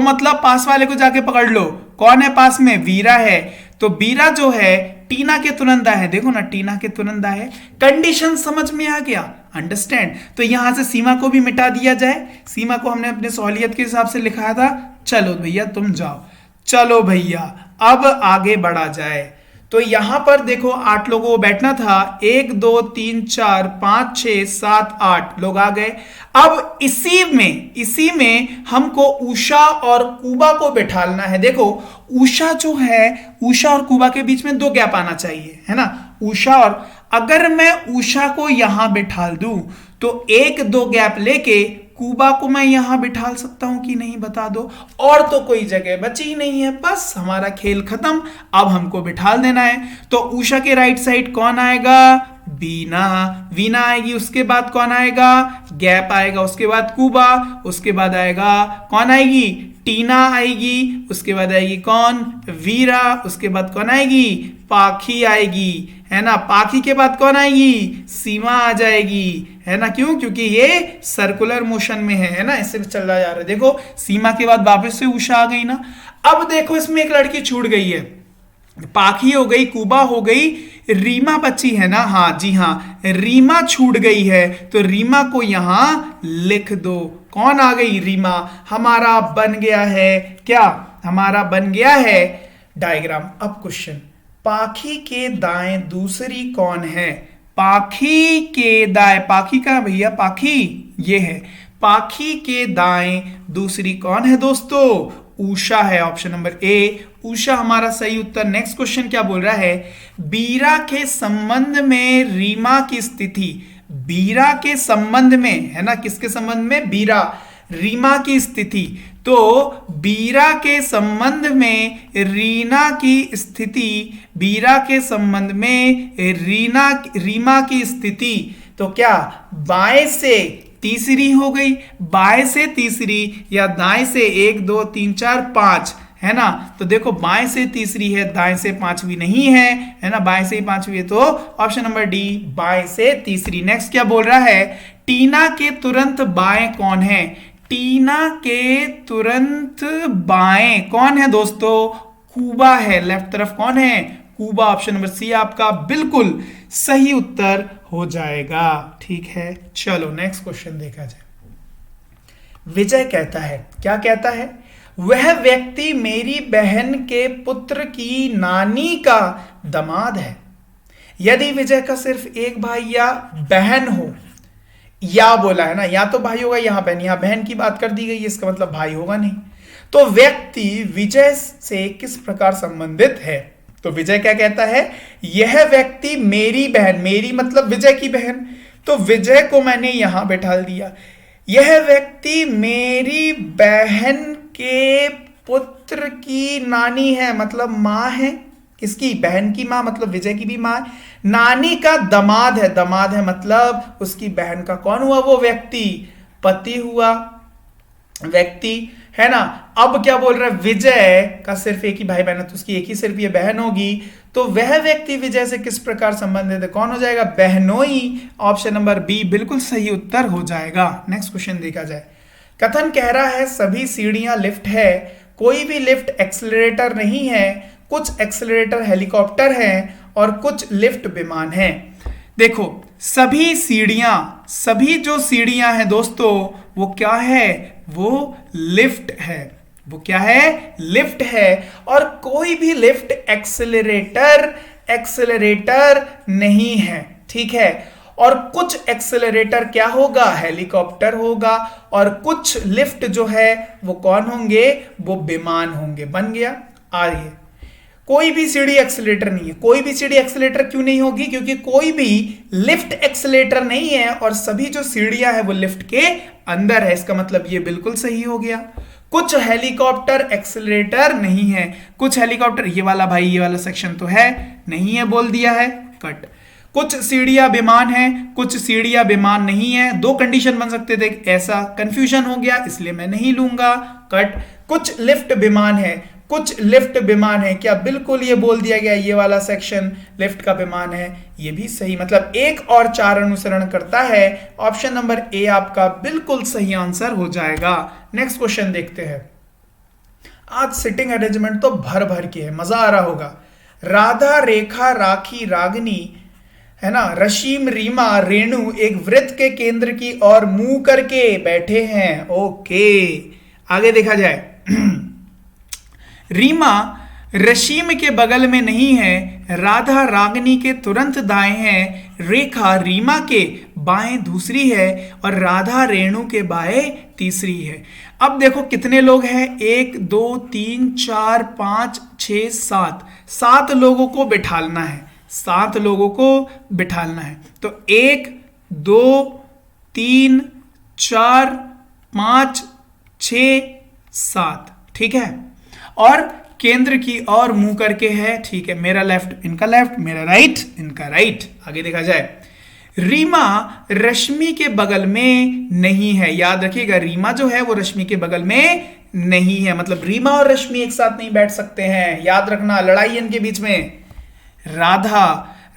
मतलब पास वाले को जाके पकड़ लो, कौन है पास में? वीरा है। तो बीरा जो है टीना के तुरंत दाएं है। देखो ना, टीना के तुरंत दाएं है। कंडीशन समझ में आ गया? अंडरस्टैंड? तो यहां से सीमा को भी मिटा दिया जाए। सीमा को हमने अपने सहूलियत के हिसाब से लिखाया था। चलो भैया तुम जाओ, चलो भैया अब आगे बढ़ा जाए। तो यहां पर देखो 8 लोगों को बैठना था, 1 2 3 4 5 6 7 8 लोग आ गए। अब इसी में हमको उषा और कूबा को बैठालना है। देखो उषा जो है, उषा और कूबा के बीच में 2 गैप आना चाहिए, है ना। उषा और, अगर मैं उषा को यहां बिठाल दूं तो 1 2 गैप लेके कूबा को मैं यहां बिठाल सकता हूं कि नहीं, बता दो। और तो कोई जगह बची ही नहीं है, बस हमारा खेल खत्म। अब हमको बिठाल देना है। तो उषा के राइट साइड कौन आएगा? वीना आएगी। उसके बाद कौन आएगा? गैप आएगा। उसके बाद कूबा। उसके बाद आएगा कौन आएगी? टीना आएगी। उसके बाद आएगी कौन? वीरा। उसके बाद कौन आएगी? पाखी आएगी, है ना। पाखी के बाद कौन आएगी? सीमा आ जाएगी, है ना। क्यों? क्योंकि ये सर्कुलर मोशन में है ना, इससे चल रहा जा रहा है। देखो सीमा के बाद वापस से उषा आ गई ना। अब देखो इसमें एक लड़की छूट गई है। पाखी हो गई, कूबा हो गई, रीमा बची है ना। हाँ जी हाँ, रीमा छूट गई है, तो रीमा को यहां लिख दो। कौन आ गई? रीमा। हमारा बन गया है क्या? हमारा बन गया है डायग्राम। अब क्वेश्चन, पाखी के दाएं दूसरी कौन है? पाखी के दाएं, पाखी कहाँ भैया? पाखी ये है। पाखी के दाएं दूसरी कौन है दोस्तों? उषा है। ऑप्शन नंबर ए उषा हमारा सही उत्तर। नेक्स्ट क्वेश्चन क्या बोल रहा है? बीरा के संबंध में रीमा की स्थिति। बीरा के संबंध में है ना, किसके संबंध में? बीरा, रीमा की स्थिति। तो बीरा के संबंध में रीना की स्थिति, बीरा के संबंध में रीमा की स्थिति, तो क्या बाएं से तीसरी हो गई? बाएं से तीसरी या दाएं से 1 2 3 4 5 है ना? तो देखो बाएं से तीसरी है, दाएं से पांचवी नहीं है ना? बाएं से ही पांचवी है, तो ऑप्शन नंबर डी बाएं से तीसरी। नेक्स्ट क्या बोल रहा है? टीना के तुरंत बाएं कौन है? टीना के तुरंत बाएं कौन है दोस्तों? कूबा है। लेफ्ट तरफ कौन है? कूबा। ऑप्शन नंबर सी आपका बिल्कुल सही उत्तर हो जाएगा। ठीक है, चलो नेक्स्ट क्वेश्चन देखा जाए। विजय कहता है, क्या कहता है? वह व्यक्ति मेरी बहन के पुत्र की नानी का दामाद है। यदि विजय का सिर्फ एक भाई या बहन हो, या बोला है ना, या तो भाई होगा यहां बहन, यहां बहन की बात कर दी गई है, इसका मतलब भाई होगा नहीं। तो व्यक्ति विजय से किस प्रकार संबंधित है? तो विजय क्या कहता है? यह व्यक्ति मेरी बहन, मेरी मतलब विजय की बहन, तो विजय को मैंने यहां बैठा दिया। यह व्यक्ति मेरी बहन के पुत्र की नानी है, मतलब मां है। किसकी? बहन की मां, मतलब विजय की भी मां। नानी का दामाद है, दामाद है मतलब उसकी बहन का कौन हुआ? वो व्यक्ति, पति हुआ व्यक्ति, है ना? अब क्या बोल रहा है? विजय का सिर्फ एक ही भाई बहन है, तो उसकी एक ही सिर्फ ये बहन होगी। तो वह व्यक्ति विजय से किस प्रकार संबंधित है? कौन हो जाएगा? बहनोई। ऑप्शन नंबर बी बिल्कुल सही उत्तर हो जाएगा। नेक्स्ट क्वेश्चन देखा जाए। कथन कह रहा है सभी सीढ़ियां लिफ्ट है, कोई भी लिफ्ट एक्सेलरेटर नहीं है, कुछ एक्सेलरेटर हेलीकॉप्टर हैं और कुछ लिफ्ट विमान हैं। देखो सभी सीढ़ियां, सभी जो सीढ़ियां हैं दोस्तों वो क्या है? वो लिफ्ट है। वो क्या है? लिफ्ट है। और कोई भी लिफ्ट एक्सेलरेटर नहीं है। ठीक है, और कुछ एक्सेलरेटर क्या होगा? हेलीकॉप्टर होगा, और कुछ लिफ्ट जो है वो कौन होंगे? वो विमान होंगे। बन गया। आइए, कोई भी सीढ़ी एक्सेलरेटर नहीं है। कोई भी सीढ़ी एक्सेलरेटर क्यों नहीं होगी? क्योंकि कोई भी लिफ्ट एक्सेलरेटर नहीं है और सभी जो सीढ़ियां है वो लिफ्ट के अंदर है। इसका मतलब ये बिल्कुल सही हो गया। कुछ हेलीकॉप्टर एक्सेलरेटर नहीं है। कुछ हेलीकॉप्टर, ये वाला भाई, ये वाला सेक्शन तो है नहीं है, बोल दिया है, कट। कुछ सीढ़ियां विमान है, कुछ सीढ़ियां विमान नहीं है। दो कंडीशन बन सकते थे, ऐसा कंफ्यूजन हो गया इसलिए मैं नहीं लूंगा, कट। कुछ लिफ्ट विमान है, कुछ लिफ्ट विमान है, क्या बिल्कुल ये बोल दिया गया ये वाला सेक्शन लिफ्ट का विमान है? ये भी सही, मतलब 1 और 4 अनुसरण करता है। ऑप्शन नंबर ए आपका बिल्कुल सही आंसर हो जाएगा। नेक्स्ट क्वेश्चन देखते हैं। आज सिटिंग अरेंजमेंट तो भर भर के है, मजा आ रहा होगा। राधा, रेखा, राखी, रागिनी, है ना, रशीम, रीमा, रेणु एक वृत्त के केंद्र की ओर मुंह करके बैठे हैं। ओके, आगे देखा जाए। रीमा रशीम के बगल में नहीं है, राधा रागिनी के तुरंत दाएं है, रेखा रीमा के बाएं दूसरी है और राधा रेणु के बाएं तीसरी है। अब देखो कितने लोग हैं? 1 2 3 4 5 6 7, 7 लोगों को बिठालना है। 7 लोगों को बिठालना है। तो 1 2 3 4 5 6 7, ठीक है, और केंद्र की ओर मुंह करके है। ठीक है, मेरा लेफ्ट इनका लेफ्ट, मेरा राइट इनका राइट। आगे देखा जाए। रीमा रश्मि के बगल में नहीं है। याद रखिएगा, रीमा जो है वो रश्मि के बगल में नहीं है, मतलब रीमा और रश्मि एक साथ नहीं बैठ सकते हैं। याद रखना, लड़ाई इनके बीच में। राधा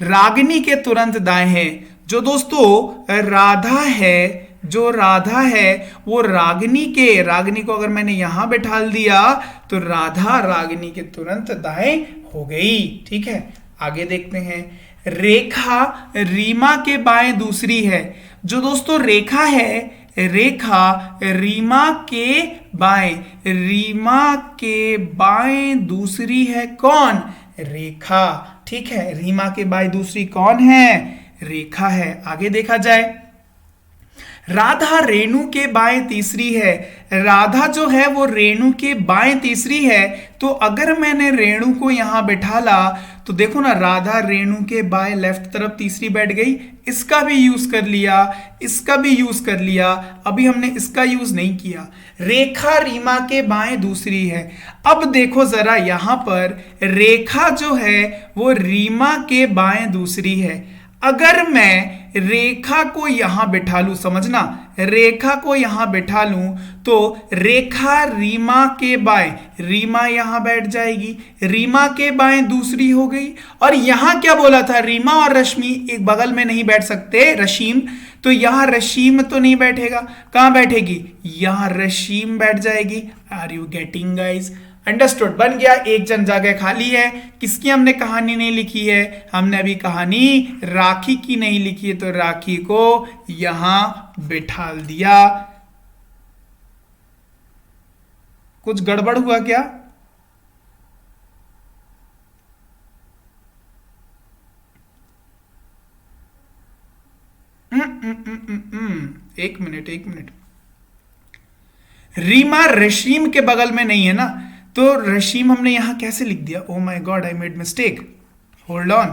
रागिनी के तुरंत दाएं है। जो दोस्तों राधा है, जो राधा है वो रागिनी के, रागिनी को अगर मैंने यहां बैठा दिया तो राधा रागिनी के तुरंत दाएं हो गई। ठीक है, आगे देखते हैं। रेखा रीमा के बाएं दूसरी है। जो दोस्तों रेखा है, रेखा रीमा के बाएं, रीमा के बाएं दूसरी है। कौन? रेखा। ठीक है, रीमा के बाय दूसरी कौन है? रेखा है। आगे देखा जाए, राधा रेणु के बाएं तीसरी है। राधा जो है वो रेणु के बाएं तीसरी है, तो अगर मैंने रेणु को यहां बैठाला तो देखो ना, राधा रेणु के बाएं लेफ्ट तरफ तीसरी बैठ गई। इसका भी यूज कर लिया, इसका भी यूज कर लिया, अभी हमने इसका यूज नहीं किया। रेखा रीमा के बाएं दूसरी है। अब देखो जरा यहां पर, रेखा जो है वो रीमा के बाएं दूसरी है। अगर मैं रेखा को यहां बैठा लूं, समझना, रेखा को यहां बैठा लूं तो रेखा रीमा के बाएं, रीमा यहां बैठ जाएगी, रीमा के बाएं दूसरी हो गई। और यहां क्या बोला था, रीमा और रश्मि एक बगल में नहीं बैठ सकते, रशीम, तो यहां रशीम तो नहीं बैठेगा, कहां बैठेगी? यहां रशीम बैठ जाएगी। Are you getting guys? Understood, बन गया। एक जन जगह खाली है। किसकी हमने कहानी नहीं लिखी है? हमने अभी कहानी राखी की नहीं लिखी है, तो राखी को यहां बिठा दिया। कुछ गड़बड़ हुआ क्या? एक मिनट, एक मिनट। रीमा रशीम के बगल में नहीं है ना, तो रशीम हमने यहां कैसे लिख दिया? Oh my God, I made mistake, hold on.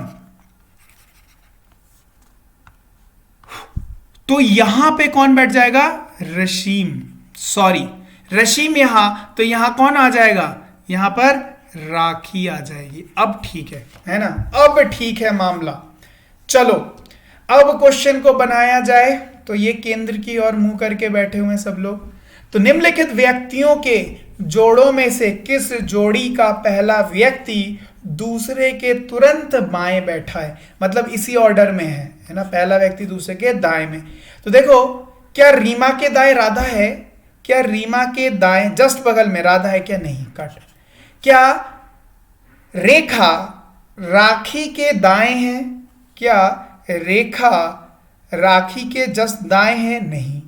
तो यहां पे कौन बैठ जाएगा? रशीम, सॉरी, रशीम यहां, तो यहां कौन आ जाएगा? यहां पर राखी आ जाएगी। अब ठीक है ना? अब ठीक है मामला। चलो अब क्वेश्चन को बनाया जाए। तो ये केंद्र की ओर मुंह करके बैठे हुए हैं सब लोग। तो निम्नलिखित व्यक्तियों के जोड़ों में से किस जोड़ी का पहला व्यक्ति दूसरे के तुरंत बाएं बैठा है? मतलब इसी ऑर्डर में है ना, पहला व्यक्ति दूसरे के दाएं में। तो देखो, क्या रीमा के दाएं राधा है? क्या रीमा के दाएं जस्ट बगल में राधा है? क्या नहीं? कट। क्या रेखा राखी के दाएं है? क्या रेखा राखी के जस्ट दाएं है? नहीं।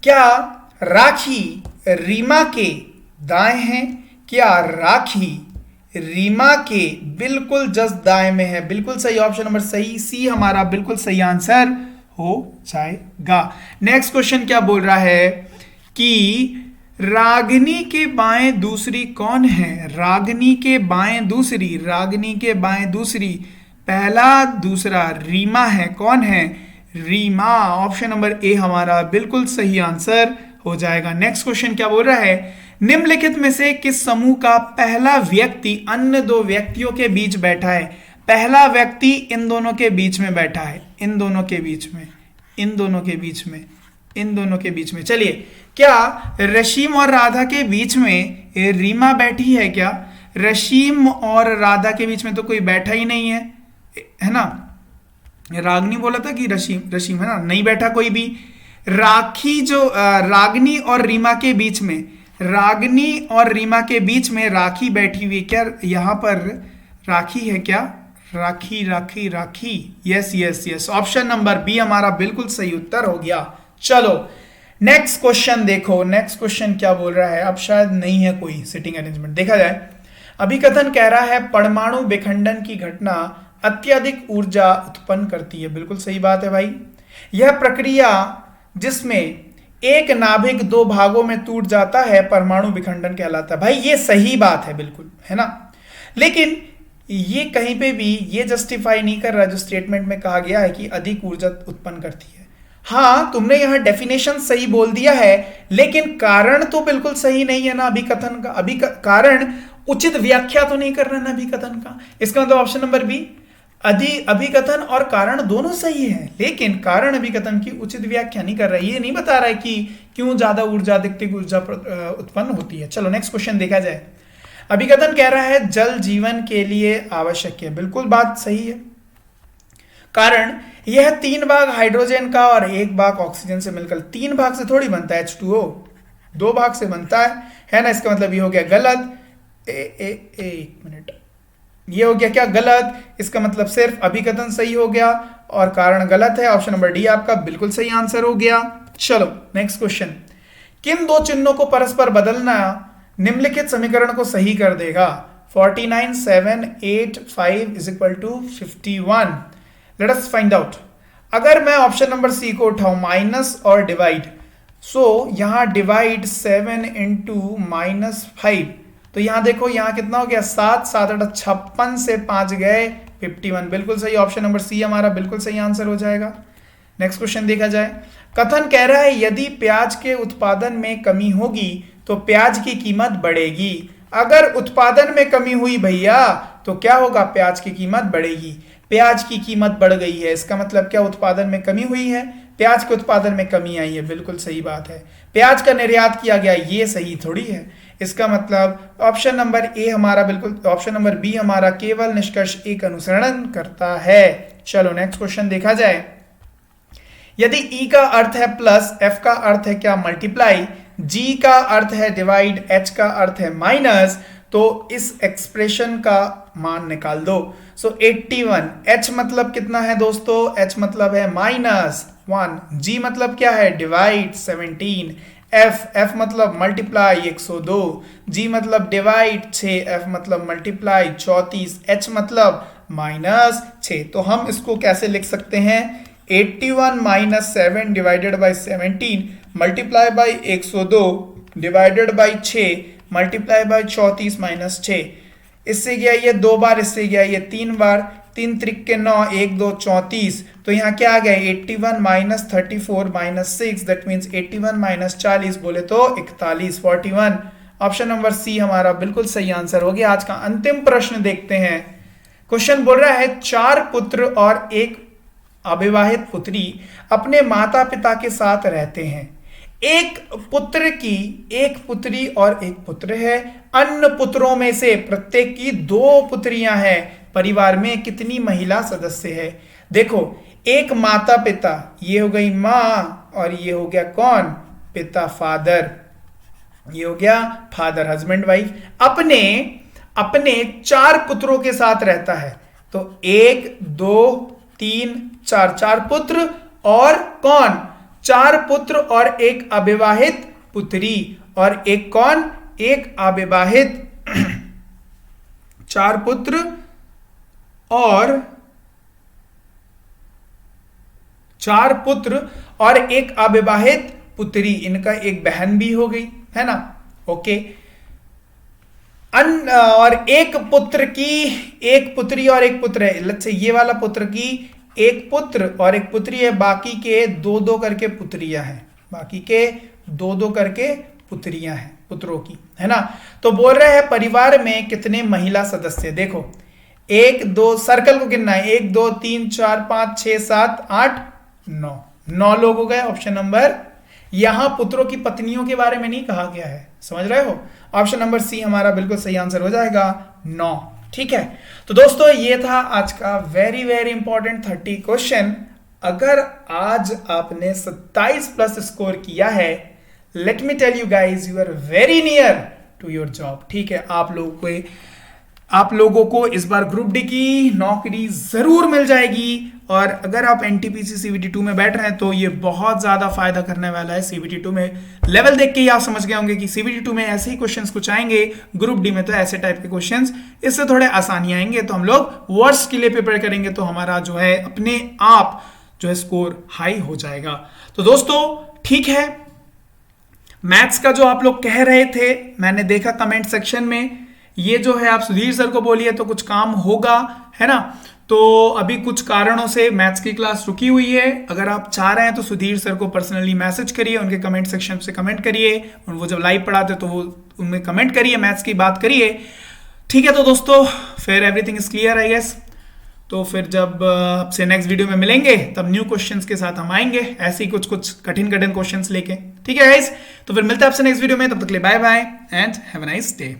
क्या राखी रीमा के दाएं हैं? क्या राखी रीमा के बिल्कुल जस्ट दाएं में है? बिल्कुल सही, ऑप्शन नंबर सही, सी हमारा बिल्कुल सही आंसर हो जाएगा। नेक्स्ट क्वेश्चन क्या बोल रहा है कि रागिनी के बाएं दूसरी कौन है? रागिनी के बाएं दूसरी, रागिनी के बाएं दूसरी, पहला दूसरा रीमा है। कौन है? रीमा। ऑप्शन नंबर ए हमारा बिल्कुल सही आंसर हो जाएगा। नेक्स्ट क्वेश्चन क्या बोल रहा है? निम्नलिखित में से किस समूह का पहला व्यक्ति अन्य दो व्यक्तियों के बीच बैठा है? पहला व्यक्ति इन दोनों के बीच में बैठा है, इन दोनों के बीच में, इन दोनों के बीच में, इन दोनों के बीच में। चलिए, क्या रशीम और राधा के बीच में रीमा बैठी है? क्या रशीम और राधा के बीच में तो कोई बैठा ही नहीं है ना? रागनी बोला था कि रशीम, रशीम है ना, नहीं बैठा कोई भी। राखी जो रागनी और रीमा के बीच में, रागनी और रीमा के बीच में राखी बैठी हुई। क्या यहां पर राखी है? क्या Rakhi, Rakhi, Rakhi, yes yes yes, option number B हमारा बिल्कुल सही उत्तर हो गया। चलो नेक्स्ट क्वेश्चन देखो। नेक्स्ट क्वेश्चन क्या बोल रहा है? अब शायद नहीं है कोई सिटिंग अरेंजमेंट, देखा जाए। अभिकथन कह रहा है परमाणु विखंडन की घटना अत्यधिक ऊर्जा उत्पन्न करती है। बिल्कुल सही बात है भाई। यह प्रक्रिया जिसमें एक नाभिक दो भागों में टूट जाता है परमाणु विखंडन कहलाता है। भाई ये सही बात है, बिल्कुल, है ना। लेकिन ये कहीं पे भी ये जस्टिफाई नहीं कर रहा जो स्टेटमेंट में कहा गया है कि अधिक ऊर्जा उत्पन्न करती है। हाँ, तुमने यहां डेफिनेशन सही बोल दिया है, लेकिन कारण तो बिल्कुल सही नहीं है ना अभिकथन का। कारण उचित व्याख्या तो नहीं कर रहा ना अभिकथन का। इसका मतलब ऑप्शन नंबर बी, अभिकथन और कारण दोनों सही है, लेकिन कारण अभिकथन की उचित व्याख्या नहीं कर रहा है। ये नहीं बता रहा है कि क्यों ज्यादा ऊर्जा, अधिक ऊर्जा उत्पन्न होती है। चलो नेक्स्ट क्वेश्चन देखा जाए। अभिकथन कह रहा है जल जीवन के लिए आवश्यक है। बिल्कुल बात सही है। कारण यह 3 भाग हाइड्रोजन का और 1 भाग ऑक्सीजन से मिलकर 3 भाग से थोड़ी बनता है, H2O 2 भाग से बनता है ना। इसका मतलब ये हो गया गलत। एक मिनट, ये हो गया क्या? गलत। इसका मतलब सिर्फ अभिकथन सही हो गया और कारण गलत है। ऑप्शन नंबर डी आपका बिल्कुल सही आंसर हो गया। चलो नेक्स्ट क्वेश्चन। किन दो चिन्हों को परस्पर बदलना निम्नलिखित समीकरण को सही कर देगा? 49 7 8 5 is equal to 51। Let us find out. अगर मैं ऑप्शन नंबर सी को उठाऊं माइनस और डिवाइड, सो यहां डिवाइड 7 इंटू -5, तो यहां देखो यहां कितना हो गया 7 7 8 56 से 5 गए 51। बिल्कुल सही, ऑप्शन नंबर सी हमारा बिल्कुल सही आंसर हो जाएगा। नेक्स्ट क्वेश्चन देखा जाए। कथन कह रहा है यदि प्याज के उत्पादन में कमी होगी तो प्याज की कीमत बढ़ेगी। अगर उत्पादन में कमी हुई भैया तो क्या होगा, प्याज की कीमत बढ़ेगी। प्याज की कीमत बढ़ गई है, इसका मतलब क्या, उत्पादन में कमी हुई है, प्याज के उत्पादन में कमी आई है। बिल्कुल सही बात है। प्याज का निर्यात किया गया, ये सही थोड़ी है। इसका मतलब ऑप्शन नंबर ए हमारा बिल्कुल, ऑप्शन नंबर बी हमारा केवल निष्कर्ष ए का अनुसरण करता है। चलो नेक्स्ट क्वेश्चन देखा जाए। यदि ई का अर्थ है प्लस, एफ का अर्थ है क्या, मल्टीप्लाई, जी का अर्थ है डिवाइड, एच का अर्थ है माइनस, तो इस एक्सप्रेशन का मान निकाल दो। सो 81, एच मतलब कितना है दोस्तों, एच मतलब है -1, जी मतलब क्या है डिवाइड 17, एफ मतलब मल्टीप्लाई 102, जी मतलब डिवाइड 6, एफ मतलब मल्टीप्लाई 34, एच मतलब -6। तो हम इसको कैसे लिख सकते हैं, 81 - 7 divided by 17 multiply by 102 divided by 6 multiply by 34 - 6। इससे गया ये 2 बार, इससे गया ये 3 बार, 3 त्रिक के 9, 1 2 34। तो यहाँ क्या आ गया 81 - 34 - 6, दैट मीन्स 81 - 40 बोले तो 41, 41। ऑप्शन नंबर सी हमारा बिल्कुल सही आंसर हो गया। आज का अंतिम प्रश्न देखते हैं। क्वेश्चन बोल रहा है 4 पुत्र और एक अविवाहित पुत्री अपने माता पिता के साथ रहते हैं। एक पुत्र की एक पुत्री और एक पुत्र है। अन्य पुत्रों में से प्रत्येक की 2 पुत्रियां हैं। परिवार में कितनी महिला सदस्य है। देखो एक माता पिता, ये हो गई माँ, और ये हो गया कौन, पिता, फादर, ये हो गया फादर, हस्बैंड वाइफ, अपने 4 पुत्रों के साथ रहता है। तो 1 2 3 4, 4 पुत्र और कौन, 4 पुत्र और एक अविवाहित पुत्री, और एक कौन, एक अविवाहित 4 पुत्र और 4 पुत्र और एक अविवाहित पुत्री, इनका एक बहन भी हो गई है ना। ओके, और एक पुत्र की एक पुत्री और एक पुत्र है। लेट्स से ये वाला पुत्र की एक पुत्र और एक पुत्री है, बाकी के 2 करके पुत्रियां हैं, बाकी के 2 करके पुत्रियां हैं पुत्रों की, है ना। तो बोल रहे हैं परिवार में कितने महिला सदस्य। देखो 1 2 सर्कल को गिनना है, 1 2 3 4 5 6 7 8 9 लोग हो गए। ऑप्शन नंबर, यहां पुत्रों की पत्नियों के बारे में नहीं कहा गया है, समझ रहे हो। ऑप्शन नंबर सी हमारा बिल्कुल सही आंसर हो जाएगा 9। ठीक है, तो दोस्तों ये था आज का वेरी वेरी इंपॉर्टेंट 30 क्वेश्चन। अगर आज आपने 27 प्लस स्कोर किया है, let me tell you guys, you are very near to your job. ठीक है, आप लोगों को इस बार ग्रुप डी की नौकरी जरूर मिल जाएगी। और अगर आप एनटीपीसी सीबीटी 2 में बैठ रहे हैं तो ये बहुत ज्यादा फायदा करने वाला है। सीबीटी 2 में लेवल देख के ही आप समझ गए होंगे कि सीबीटी 2 में ऐसे ही क्वेश्चंस कुछ आएंगे, ग्रुप डी में तो ऐसे टाइप के क्वेश्चंस, इससे थोड़े आसानी आएंगे। तो हम लोग वर्ड्स के लिए प्रिपेयर करेंगे तो हमारा जो है अपने आप जो है स्कोर हाई हो जाएगा। तो दोस्तों ठीक है, मैथ्स का जो आप लोग कह रहे थे, मैंने देखा कमेंट सेक्शन में, ये जो है आप सुधीर सर को बोलिए तो कुछ काम होगा, है ना। तो अभी कुछ कारणों से मैथ्स की क्लास रुकी हुई है। अगर आप चाह रहे हैं तो सुधीर सर को पर्सनली मैसेज करिए, उनके कमेंट सेक्शन से कमेंट करिए, और वो जब लाइव पढ़ाते तो वो उनमें कमेंट करिए, मैथ्स की बात करिए। ठीक है, तो दोस्तों फिर everything is clear I guess. तो फिर जब आपसे नेक्स्ट वीडियो में मिलेंगे तब न्यू क्वेश्चंस के साथ हम आएंगे, ऐसे ही कुछ कठिन क्वेश्चंस लेके। ठीक है गाइस, तो फिर मिलते हैं आपसे नेक्स्ट वीडियो में, तब तक के लिए bye bye and have a nice day.